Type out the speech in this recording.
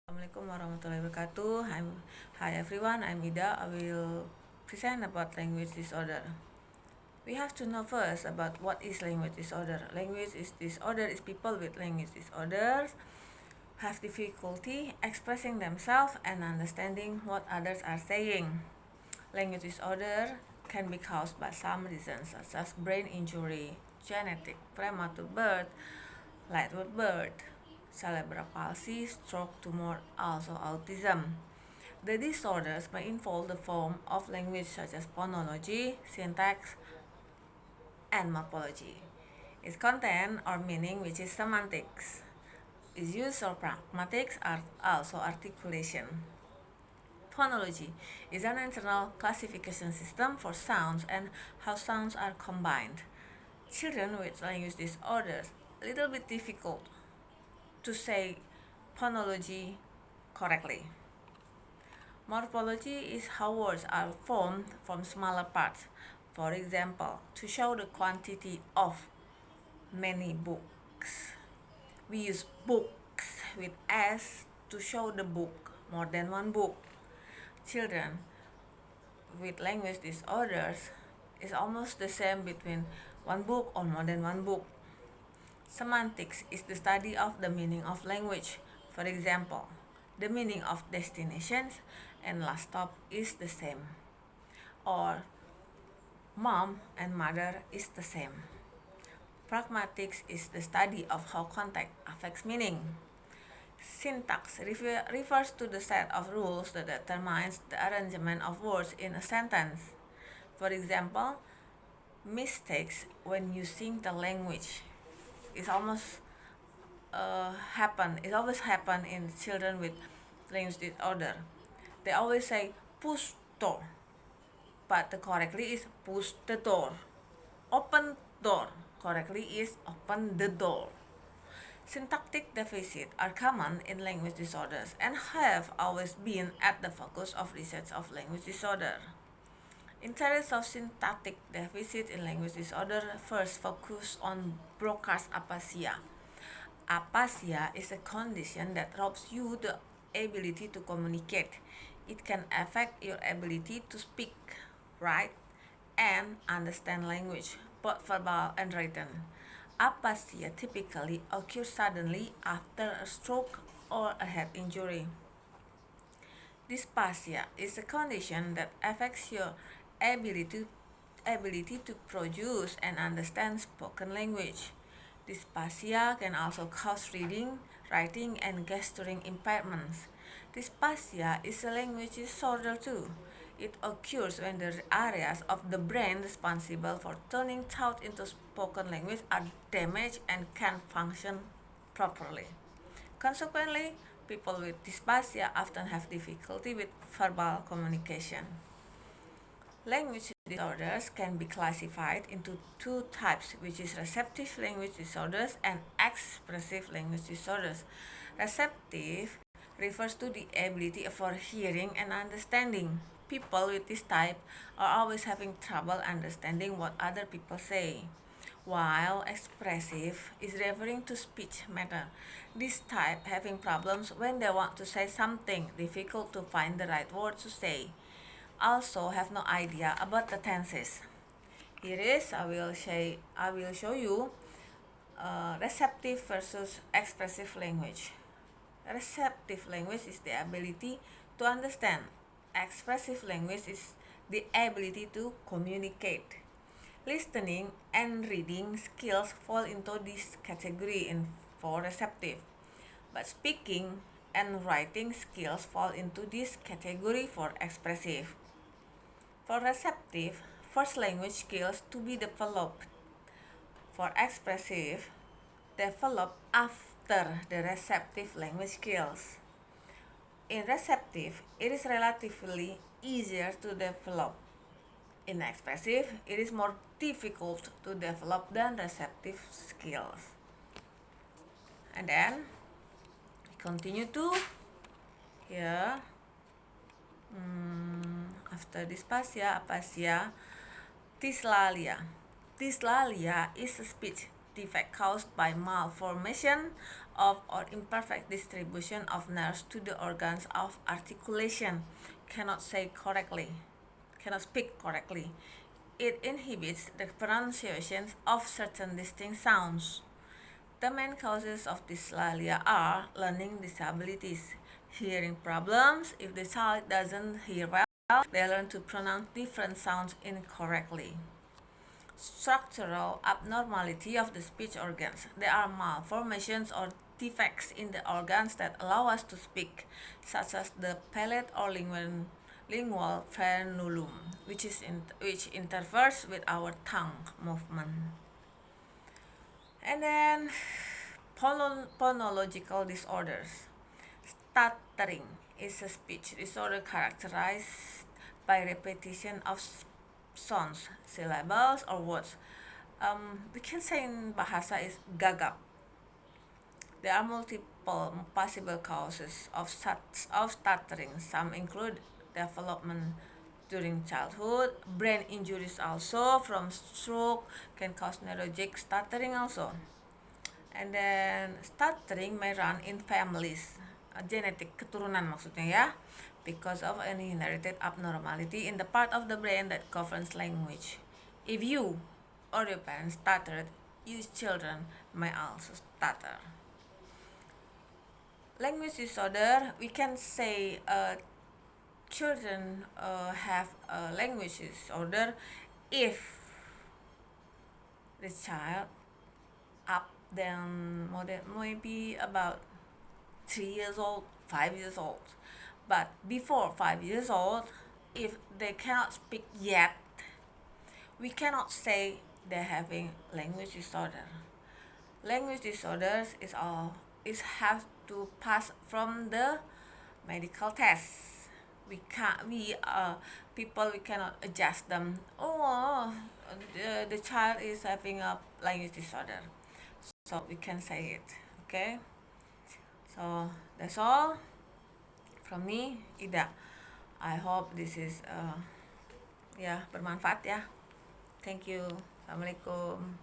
Assalamualaikum warahmatullahi wabarakatuh. Hi everyone, I'm Ida. I will present about language disorder. We have to know first about what is language disorder. Disorder is people with language disorders have difficulty expressing themselves and understanding what others are saying. Language disorder can be caused by some reasons such as brain injury, genetic, premature birth, late birth, cerebral palsy, stroke, tumor, also autism. The disorders may involve the form of language such as phonology, syntax, and morphology. Its content or meaning, which is semantics. Its use or pragmatics are also articulation. Phonology is an internal classification system for sounds and how sounds are combined. Children with language disorders a little bit difficult to say phonology correctly. Morphology is how words are formed from smaller parts. For example, to show the quantity of many books. We use books with S to show the book, more than one book. Children with language disorders is almost the same between one book or more than one book. Semantics is the study of the meaning of language. For example, the meaning of destinations and last stop is the same. Or mom and mother is the same. Pragmatics is the study of how context affects meaning. Syntax refers to the set of rules that determines the arrangement of words in a sentence. For example, mistakes when using the language is always happen in children with language disorder. They always say push door, but the correctly is push the door. Open door correctly is open the door. Syntactic deficits are common in language disorders and have always been at the focus of research of language disorder. Interests of syntactic deficit in language disorder first focus on Broca's aphasia. Aphasia is a condition that robs you the ability to communicate. It can affect your ability to speak, write, and understand language, both verbal and written. Aphasia typically occurs suddenly after a stroke or a head injury. Dyspraxia is a condition that affects your ability to produce and understand spoken language. Dyspraxia can also cause reading, writing, and gesturing impairments. Dyspraxia is a language disorder too. It occurs when the areas of the brain responsible for turning thought into spoken language are damaged and can't function properly. Consequently, people with dyspraxia often have difficulty with verbal communication. Language disorders can be classified into two types, which is receptive language disorders and expressive language disorders. Receptive refers to the ability for hearing and understanding. People with this type are always having trouble understanding what other people say, while expressive is referring to speech matter. This type having problems when they want to say something, difficult to find the right word to say. Also have no idea about the tenses. Here is I will show you receptive versus expressive language. Receptive language is the ability to understand. Expressive language is the ability to communicate. Listening and reading skills fall into this category for receptive, but speaking and writing skills fall into this category for expressive. For receptive, first language skills to be developed. For expressive, develop after the receptive language skills. In receptive, it is relatively easier to develop. In expressive, it is more difficult to develop than receptive skills. And then we continue to here. After dyspraxia, aphasia, dyslalia. Dyslalia is a speech defect caused by malformation of or imperfect distribution of nerves to the organs of articulation. Cannot speak correctly. It inhibits the pronunciation of certain distinct sounds. The main causes of dyslalia are learning disabilities, hearing problems. If the child doesn't hear well, they learn to pronounce different sounds incorrectly. Structural abnormality of the speech organs. There are malformations or defects in the organs that allow us to speak, such as the palate or lingual frenulum, which interferes with our tongue movement. And then phonological disorders. Stuttering is a speech disorder characterized by repetition of sounds, syllables, or words. We can say in Bahasa is gagap. There are multiple possible causes of stuttering. Some include development during childhood, brain injuries also from stroke can cause neurologic stuttering also. And then stuttering may run in families, genetic keturunan maksudnya ya, because of an inherited abnormality in the part of the brain that governs language. If you or your parents stuttered, your children may also stutter. Language disorder, we can say children have a language disorder if the child up then maybe about 3 years old, 5 years old. But before 5 years old, if they cannot speak yet, we cannot say they're having language disorder. Language disorders is have to pass from the medical test. We cannot adjust them. The child is having a language disorder, so we can say it. Okay, so that's all from me, Ida. I hope this is bermanfaat ya. Thank you. Assalamualaikum.